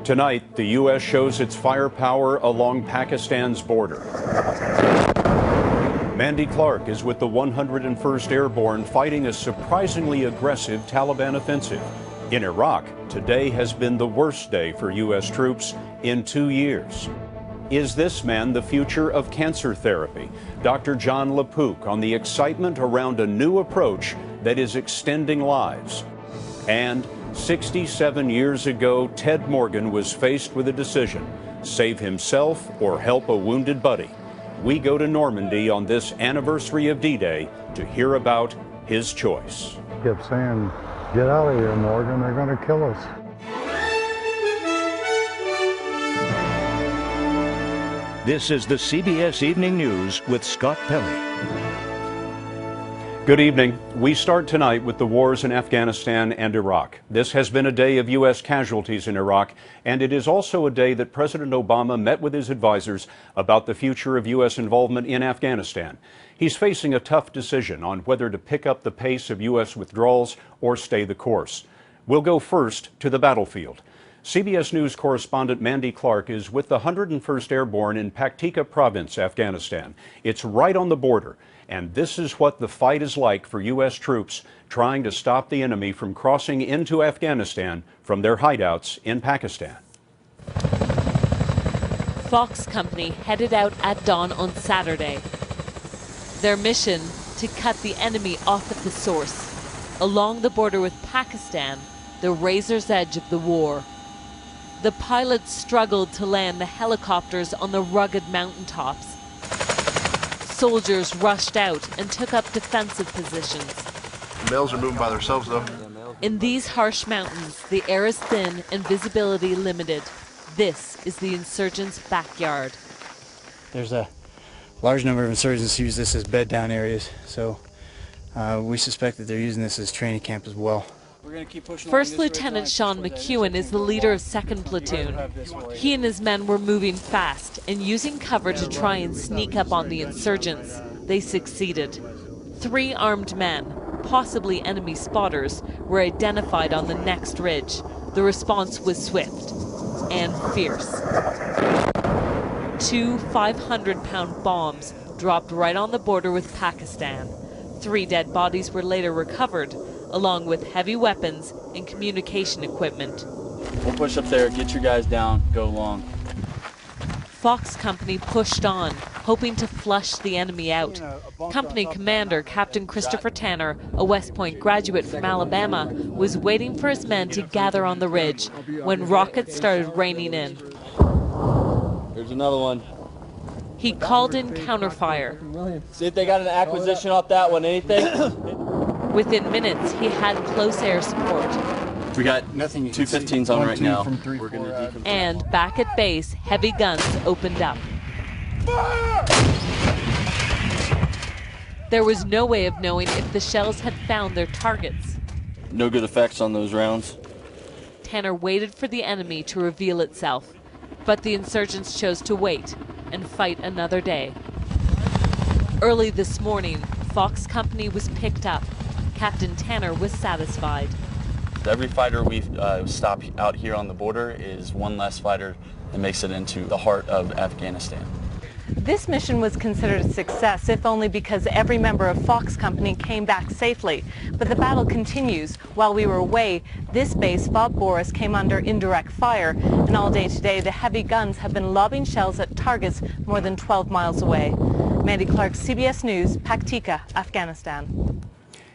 Tonight, the U.S. shows its firepower along Pakistan's border. Mandy Clark is with the 101st Airborne fighting a surprisingly aggressive Taliban offensive. In Iraq, today has been the worst day for U.S. troops in 2 years. Is this man the future of cancer therapy? Dr. John LaPook on the excitement around a new approach that is extending lives. And 67 years ago, Ted Morgan was faced with a decision: save himself or help a wounded buddy. We go to Normandy on this anniversary of D-Day to hear about his choice. Kept saying, "Get out of here, Morgan, they're going to kill us." This is the CBS Evening News with Scott Pelley. Good evening. We start tonight with the wars in Afghanistan and Iraq. This has been a day of U.S. casualties in Iraq, and it is also a day that President Obama met with his advisors about the future of U.S. involvement in Afghanistan. He's facing a tough decision on whether to pick up the pace of U.S. withdrawals or stay the course. We'll go first to the battlefield. CBS News correspondent Mandy Clark is with the 101st Airborne in Paktika Province, Afghanistan. It's right on the border, and this is what the fight is like for U.S. troops trying to stop the enemy from crossing into Afghanistan from their hideouts in Pakistan. Fox Company headed out at dawn on Saturday. Their mission: to cut the enemy off at the source, along the border with Pakistan, the razor's edge of the war. The pilots struggled to land the helicopters on the rugged mountaintops. Soldiers rushed out and took up defensive positions. The males are moving by themselves, though. In these harsh mountains, the air is thin and visibility limited. This is the insurgents' backyard. There's a large number of insurgents who use this as bed down areas, so we suspect that they're using this as training camp as well. First Lieutenant Sean McEwen is the leader of 2nd Platoon. He and his men were moving fast and using cover to try and sneak up on the insurgents. They succeeded. 3 armed men, possibly enemy spotters, were identified on the next ridge. The response was swift and fierce. 2 500-pound bombs dropped right on the border with Pakistan. 3 dead bodies were later recovered, along with heavy weapons and communication equipment. We'll push up there, get your guys down, go long. Fox Company pushed on, hoping to flush the enemy out. Company commander Captain Christopher Tanner, a West Point graduate from Alabama, was waiting for his men to gather on the ridge when rockets started raining in. There's another one. He called in counterfire. See if they got an acquisition off that one, anything? Within minutes, he had close air support. We got 2 15s on right now. And back at base, heavy guns opened up. There was no way of knowing if the shells had found their targets. No good effects on those rounds. Tanner waited for the enemy to reveal itself, but the insurgents chose to wait and fight another day. Early this morning, Fox Company was picked up. Captain Tanner was satisfied. Every fighter we stop out here on the border is one less fighter that makes it into the heart of Afghanistan. This mission was considered a success, if only because every member of Fox Company came back safely. But the battle continues. While we were away, this base, Bob Boris, came under indirect fire, and all day today the heavy guns have been lobbing shells at targets more than 12 miles away. Mandy Clark, CBS News, Paktika, Afghanistan.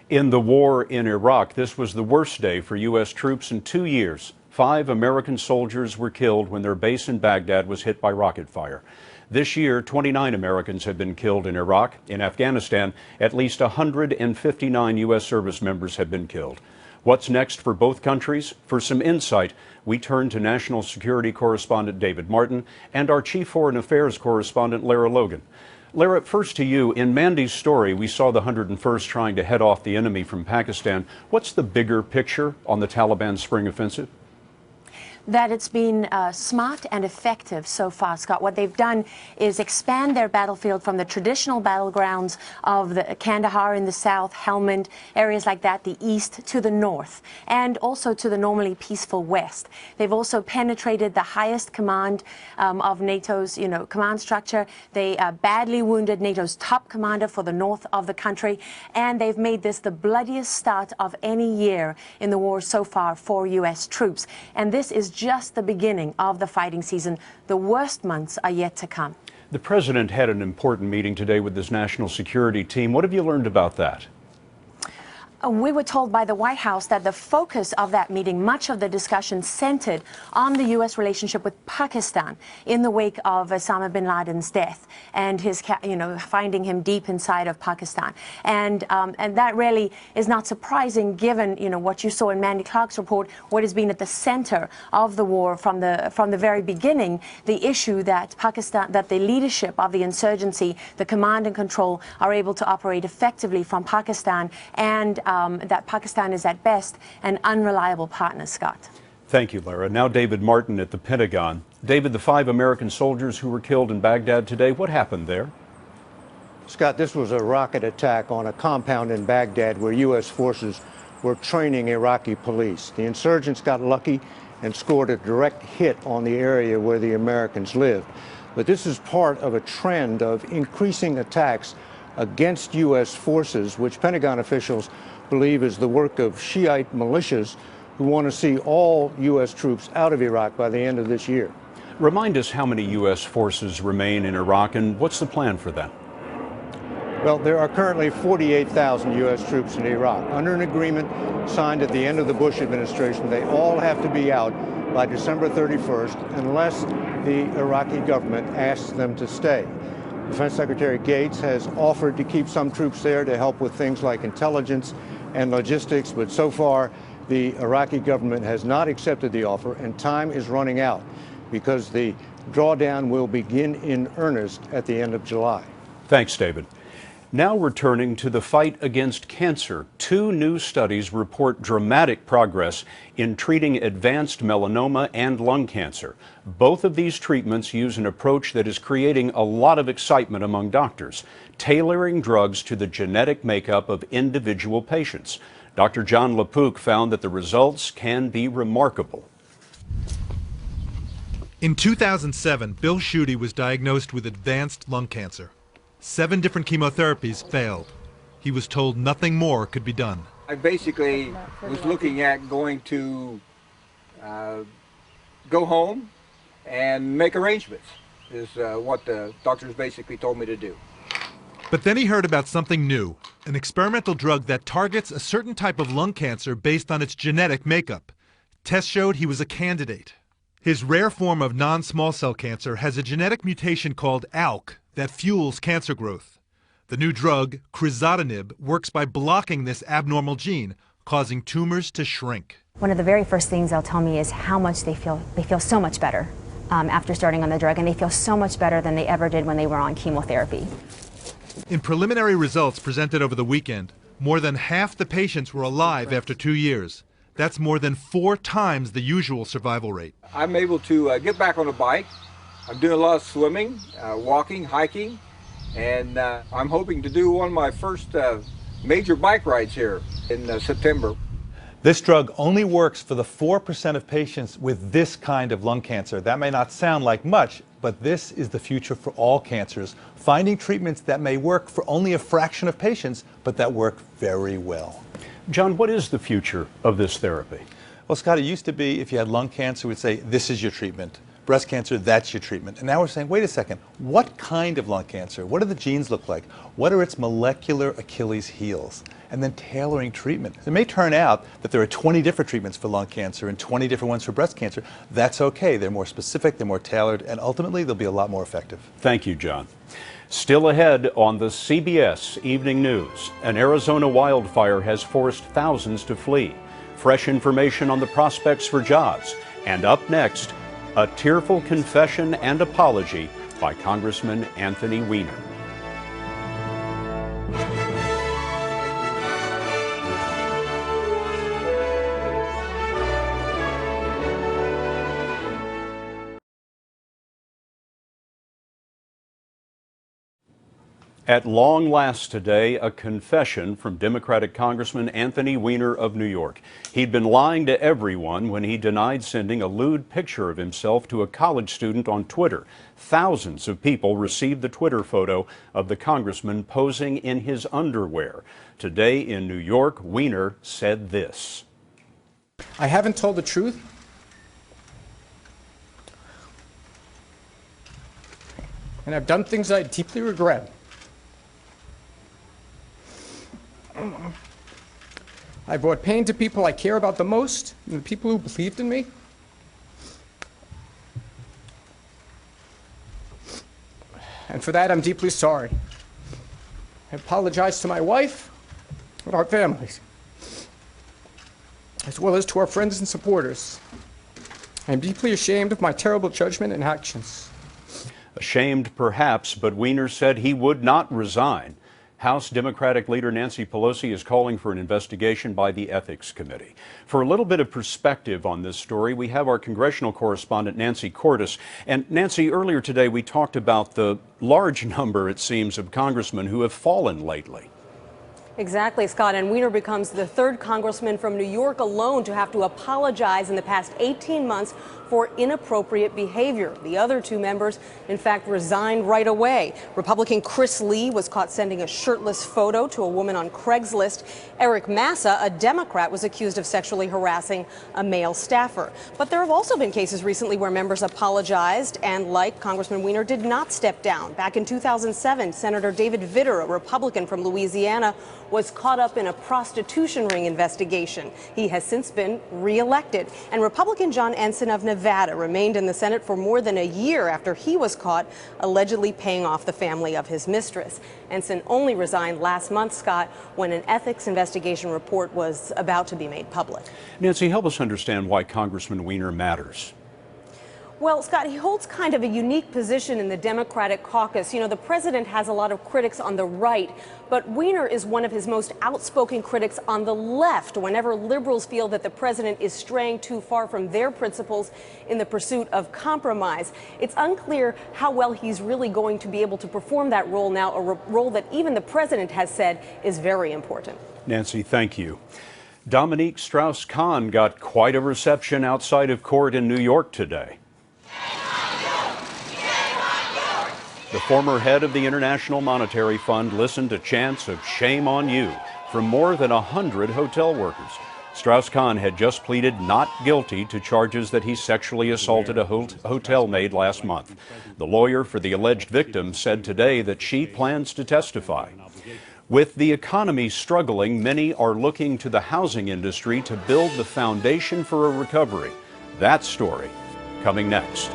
In the war in Iraq, this was the worst day for U.S. troops in 2 years. 5 American soldiers were killed when their base in Baghdad was hit by rocket fire. This year, 29 Americans have been killed in Iraq. In Afghanistan, at least 159 U.S. service members have been killed. What's next for both countries? For some insight, we turn to national security correspondent David Martin and our chief foreign affairs correspondent Lara Logan. Lara, first to you. In Mandy's story, we saw the 101st trying to head off the enemy from Pakistan. What's the bigger picture on the Taliban spring offensive? That it's been smart and effective so far, Scott. What they've done is expand their battlefield from the traditional battlegrounds of the Kandahar in the south, Helmand, areas like that, the east to the north, and also to the normally peaceful west. They've also penetrated the highest command of NATO's, command structure. They badly wounded NATO's top commander for the north of the country, and they've made this the bloodiest start of any year in the war so far for U.S. troops. And this is just the beginning of the fighting season. The worst months are yet to come. The president had an important meeting today with his national security team. What have you learned about that? We were told by the White House that the focus of that meeting, much of the discussion centered on the U.S. relationship with Pakistan in the wake of Osama bin Laden's death and his, finding him deep inside of Pakistan. And that really is not surprising given, what you saw in Mandy Clark's report, what has been at the center of the war from the very beginning, the issue that that the leadership of the insurgency, the command and control, are able to operate effectively from Pakistan, and that Pakistan is at best an unreliable partner, Scott. Thank you, Lara. Now David Martin at the Pentagon. David, the 5 American soldiers who were killed in Baghdad today, what happened there? Scott, this was a rocket attack on a compound in Baghdad where U.S. forces were training Iraqi police. The insurgents got lucky and scored a direct hit on the area where the Americans lived. But this is part of a trend of increasing attacks against U.S. forces, which Pentagon officials believe is the work of Shiite militias who want to see all U.S. troops out of Iraq by the end of this year. Remind us how many U.S. forces remain in Iraq and what's the plan for them? Well, there are currently 48,000 U.S. troops in Iraq. Under an agreement signed at the end of the Bush administration, they all have to be out by December 31st unless the Iraqi government asks them to stay. Defense Secretary Gates has offered to keep some troops there to help with things like intelligence and logistics, but so far the Iraqi government has not accepted the offer, and time is running out because the drawdown will begin in earnest at the end of July. Thanks, David. Now returning to the fight against cancer, 2 new studies report dramatic progress in treating advanced melanoma and lung cancer. Both of these treatments use an approach that is creating a lot of excitement among doctors, tailoring drugs to the genetic makeup of individual patients. Dr. John LaPook found that the results can be remarkable. In 2007, Bill Schuette was diagnosed with advanced lung cancer. 7 different chemotherapies failed. He was told nothing more could be done. I basically was looking at going to go home and make arrangements, is what the doctors basically told me to do. But then he heard about something new, an experimental drug that targets a certain type of lung cancer based on its genetic makeup. Tests showed he was a candidate. His rare form of non-small cell cancer has a genetic mutation called ALK that fuels cancer growth. The new drug, crizotinib, works by blocking this abnormal gene, causing tumors to shrink. One of the very first things they'll tell me is how much they feel so much better after starting on the drug, and they feel so much better than they ever did when they were on chemotherapy. In preliminary results presented over the weekend, more than half the patients were alive after 2 years. That's more than 4 times the usual survival rate. I'm able to get back on a bike. I'm doing a lot of swimming, walking, hiking, and I'm hoping to do one of my first major bike rides here in September. This drug only works for the 4% of patients with this kind of lung cancer. That may not sound like much, but this is the future for all cancers, finding treatments that may work for only a fraction of patients, but that work very well. John, what is the future of this therapy? Well, Scott, it used to be if you had lung cancer, we'd say, this is your treatment. Breast cancer, that's your treatment. And now we're saying, wait a second, what kind of lung cancer? What do the genes look like? What are its molecular Achilles heels? And then tailoring treatment. It may turn out that there are 20 different treatments for lung cancer and 20 different ones for breast cancer. That's okay. They're more specific, they're more tailored, and ultimately they'll be a lot more effective. Thank you, John. Still ahead on the CBS Evening News, an Arizona wildfire has forced thousands to flee. Fresh information on the prospects for jobs. And up next, a tearful confession and apology by Congressman Anthony Weiner. At long last today, a confession from Democratic Congressman Anthony Weiner of New York. He'd been lying to everyone when he denied sending a lewd picture of himself to a college student on Twitter. Thousands of people received the Twitter photo of the congressman posing in his underwear. Today in New York, Weiner said this. I haven't told the truth. And I've done things I deeply regret. I brought pain to people I care about the most, and the people who believed in me. And for that, I'm deeply sorry. I apologize to my wife and our families, as well as to our friends and supporters. I'm deeply ashamed of my terrible judgment and actions. Ashamed, perhaps, but Weiner said he would not resign. House Democratic leader Nancy Pelosi is calling for an investigation by the Ethics Committee. For a little bit of perspective on this story, we have our congressional correspondent Nancy Cordes. And Nancy, earlier today we talked about the large number, it seems, of congressmen who have fallen lately. Exactly, Scott, and Weiner becomes the third congressman from New York alone to have to apologize in the past 18 months for inappropriate behavior. The other two members, in fact, resigned right away. Republican Chris Lee was caught sending a shirtless photo to a woman on Craigslist. Eric Massa, a Democrat, was accused of sexually harassing a male staffer. But there have also been cases recently where members apologized and, like Congressman Weiner, did not step down. Back in 2007, Senator David Vitter, a Republican from Louisiana, was caught up in a prostitution ring investigation. He has since been reelected. And Republican John Ensign of Nevada remained in the Senate for more than a year after he was caught allegedly paying off the family of his mistress. Ensign only resigned last month, Scott, when an ethics investigation report was about to be made public. Nancy, help us understand why Congressman Weiner matters. Well, Scott, he holds kind of a unique position in the Democratic caucus. You know, the president has a lot of critics on the right, but Weiner is one of his most outspoken critics on the left whenever liberals feel that the president is straying too far from their principles in the pursuit of compromise. It's unclear how well he's really going to be able to perform that role now, a role that even the president has said is very important. Nancy, thank you. Dominique Strauss-Kahn got quite a reception outside of court in New York today. The former head of the International Monetary Fund listened to chants of "Shame on you" from more than 100 hotel workers. Strauss-Kahn had just pleaded not guilty to charges that he sexually assaulted a hotel maid last month. The lawyer for the alleged victim said today that she plans to testify. With the economy struggling, many are looking to the housing industry to build the foundation for a recovery. That story coming next.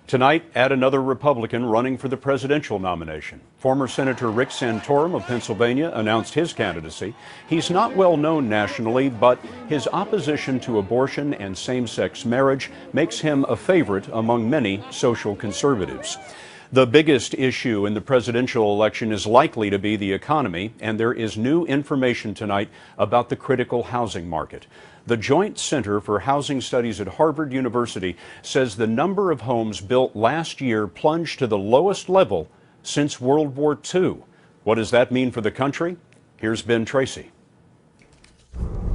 Tonight, add another Republican running for the presidential nomination. Former Senator Rick Santorum of Pennsylvania announced his candidacy. He's not well known nationally, but his opposition to abortion and same-sex marriage makes him a favorite among many social conservatives. The biggest issue in the presidential election is likely to be the economy, and there is new information tonight about the critical housing market. The Joint Center for Housing Studies at Harvard University says the number of homes built last year plunged to the lowest level since World War II. What does that mean for the country? Here's Ben Tracy.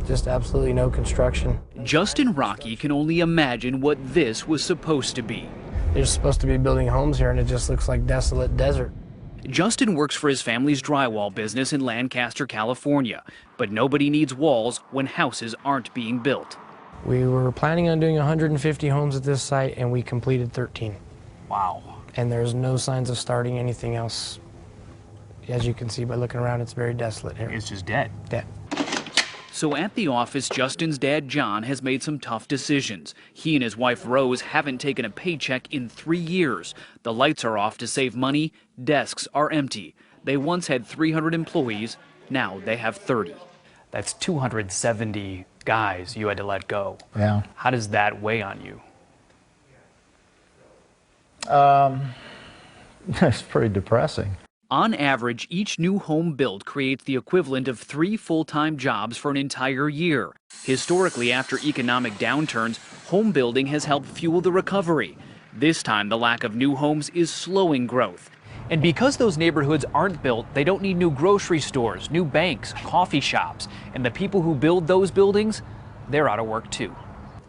Just absolutely no construction. Justin Rocky can only imagine what this was supposed to be. They're supposed to be building homes here, and it just looks like desolate desert. Justin works for his family's drywall business in Lancaster, California, but nobody needs walls when houses aren't being built. We were planning on doing 150 homes at this site, and we completed 13. Wow. And there's no signs of starting anything else. As you can see by looking around, it's very desolate here. It's just dead. Dead. So at the office, Justin's dad, John, has made some tough decisions. He and his wife, Rose, haven't taken a paycheck in 3 years. The lights are off to save money. Desks are empty. They once had 300 employees. Now they have 30. That's 270 guys you had to let go. Yeah. How does that weigh on you? It's pretty depressing. On average, each new home built creates the equivalent of 3 full-time jobs for an entire year. Historically, after economic downturns, home building has helped fuel the recovery. This time, the lack of new homes is slowing growth. And because those neighborhoods aren't built, they don't need new grocery stores, new banks, coffee shops. And the people who build those buildings, they're out of work too.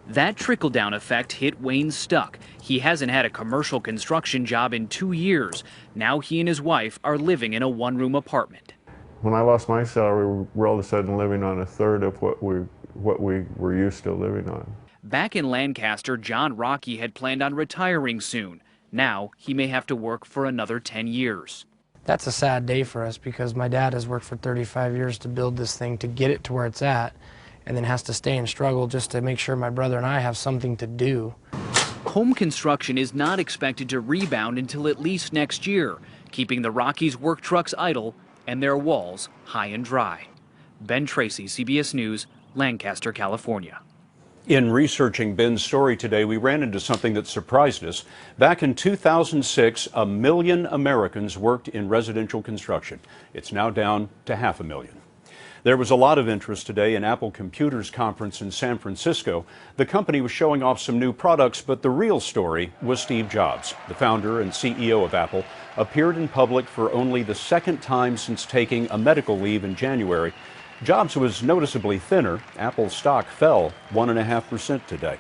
That trickle-down effect hit Wayne Stuck. He hasn't had a commercial construction job in 2 years. Now he and his wife are living in a one-room apartment. When I lost my salary, we're all of a sudden living on a third of what we were used to living on. Back in Lancaster, John Rocky had planned on retiring soon. Now he may have to work for another 10 years. That's a sad day for us because my dad has worked for 35 years to build this thing to get it to where it's at, and then has to stay and struggle just to make sure my brother and I have something to do. Home construction is not expected to rebound until at least next year, keeping the Rockies' work trucks idle and their walls high and dry. Ben Tracy, CBS News, Lancaster, California. In researching Ben's story today, we ran into something that surprised us. Back in 2006, 1 million Americans worked in residential construction. It's now down to 500,000. There was a lot of interest today in Apple Computer's conference in San Francisco. The company was showing off some new products, but the real story was Steve Jobs. The founder and CEO of Apple appeared in public for only the second time since taking a medical leave in January. Jobs was noticeably thinner. Apple stock fell 1.5% today.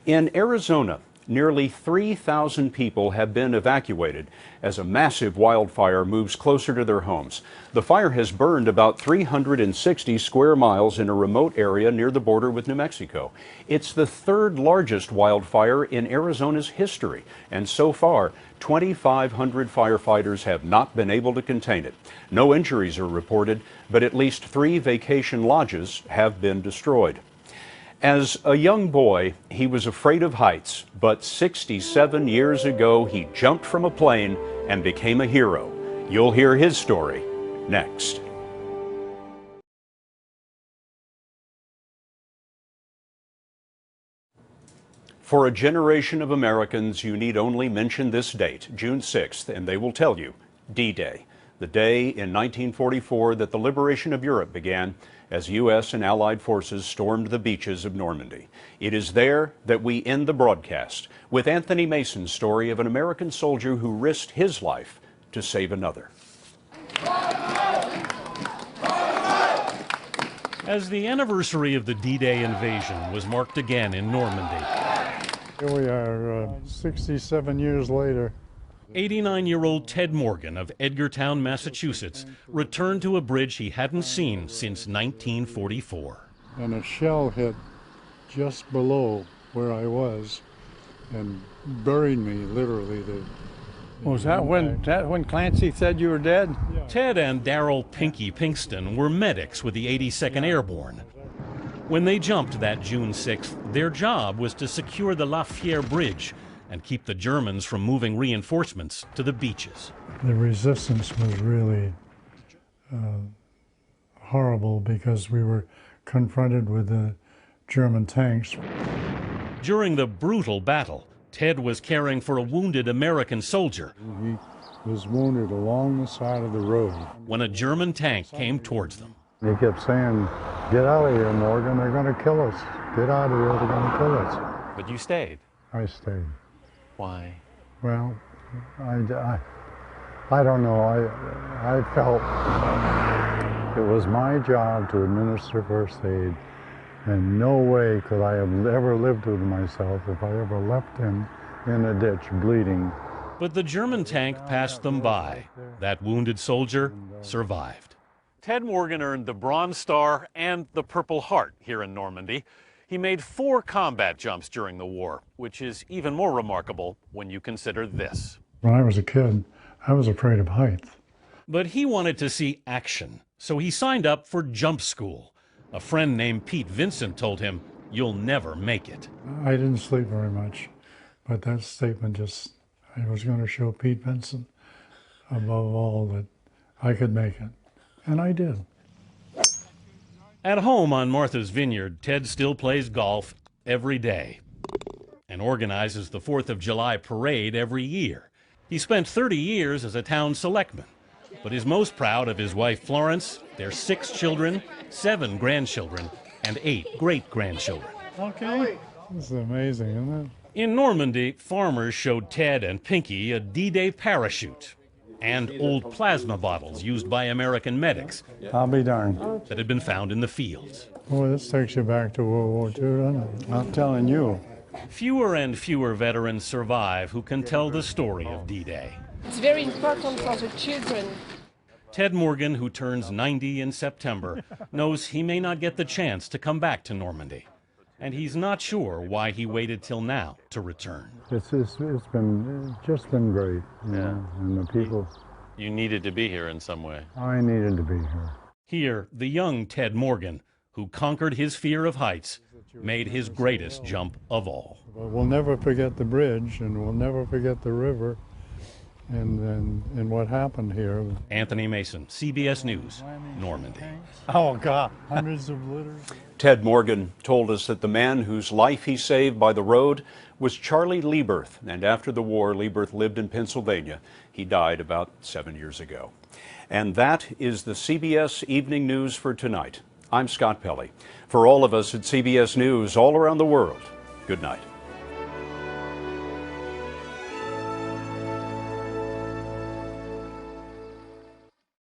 In Arizona, nearly 3,000 people have been evacuated as a massive wildfire moves closer to their homes. The fire has burned about 360 square miles in a remote area near the border with New Mexico. It's the third largest wildfire in Arizona's history, and so far, 2,500 firefighters have not been able to contain it. No injuries are reported, but at least 3 vacation lodges have been destroyed. As a young boy, he was afraid of heights, but 67 years ago, he jumped from a plane and became a hero. You'll hear his story next. For a generation of Americans, you need only mention this date, June 6th, and they will tell you, D-Day, the day in 1944 that the liberation of Europe began as U.S. and Allied forces stormed the beaches of Normandy. It is there that we end the broadcast with Anthony Mason's story of an American soldier who risked his life to save another. As the anniversary of the D-Day invasion was marked again in Normandy. Here we are 67 years later. 89-year-old Ted Morgan of Edgartown, Massachusetts, returned to a bridge he hadn't seen since 1944. And a shell hit just below where I was and buried me, literally. Was that when Clancy said you were dead? Yeah. Ted and Darrell Pinky Pinkston were medics with the 82nd Airborne. When they jumped that June 6th, their job was to secure the La Fière Bridge and keep the Germans from moving reinforcements to the beaches. The resistance was really horrible because we were confronted with the German tanks. During the brutal battle, Ted was caring for a wounded American soldier. He was wounded along the side of the road. When a German tank came towards them. He kept saying, "Get out of here, Morgan, they're going to kill us. Get out of here, they're going to kill us." But you stayed. I stayed. Why? Well, I don't know. I felt it was my job to administer first aid, and no way could I have ever lived with myself if I ever left him in a ditch bleeding. But the German tank passed them by. That wounded soldier survived. Ted Morgan earned the Bronze Star and the Purple Heart here in Normandy. He made 4 combat jumps during the war, which is even more remarkable when you consider this. When I was a kid, I was afraid of heights. But he wanted to see action, so he signed up for jump school. A friend named Pete Vincent told him, "You'll never make it." I didn't sleep very much, but that statement I was going to show Pete Vincent, above all, that I could make it. And I did. At home on Martha's Vineyard, Ted still plays golf every day and organizes the 4th of July parade every year. He spent 30 years as a town selectman, but is most proud of his wife Florence, their 6 children, 7 grandchildren, and 8 great-grandchildren. Okay. This is amazing, isn't it? In Normandy, farmers showed Ted and Pinky a D-Day parachute and old plasma bottles used by American medics I'll be darned. that had been found in the fields. Boy, this takes you back to World War II, doesn't it? I'm telling you. Fewer and fewer veterans survive who can tell the story of D-Day. It's very important for the children. Ted Morgan, who turns 90 in September, knows he may not get the chance to come back to Normandy. And he's not sure why he waited till now to return. It's just been great, you know, and the people. You needed to be here in some way. I needed to be here. Here, the young Ted Morgan, who conquered his fear of heights, made his greatest jump of all. But we'll never forget the bridge, and we'll never forget the river, and what happened here. Anthony Mason, CBS News, Normandy. Oh, God, hundreds of litters. Ted Morgan told us that the man whose life he saved by the road was Charlie Lieberth, and after the war, Lieberth lived in Pennsylvania. He died about 7 years ago. And that is the CBS Evening News for tonight. I'm Scott Pelley. For all of us at CBS News all around the world, good night.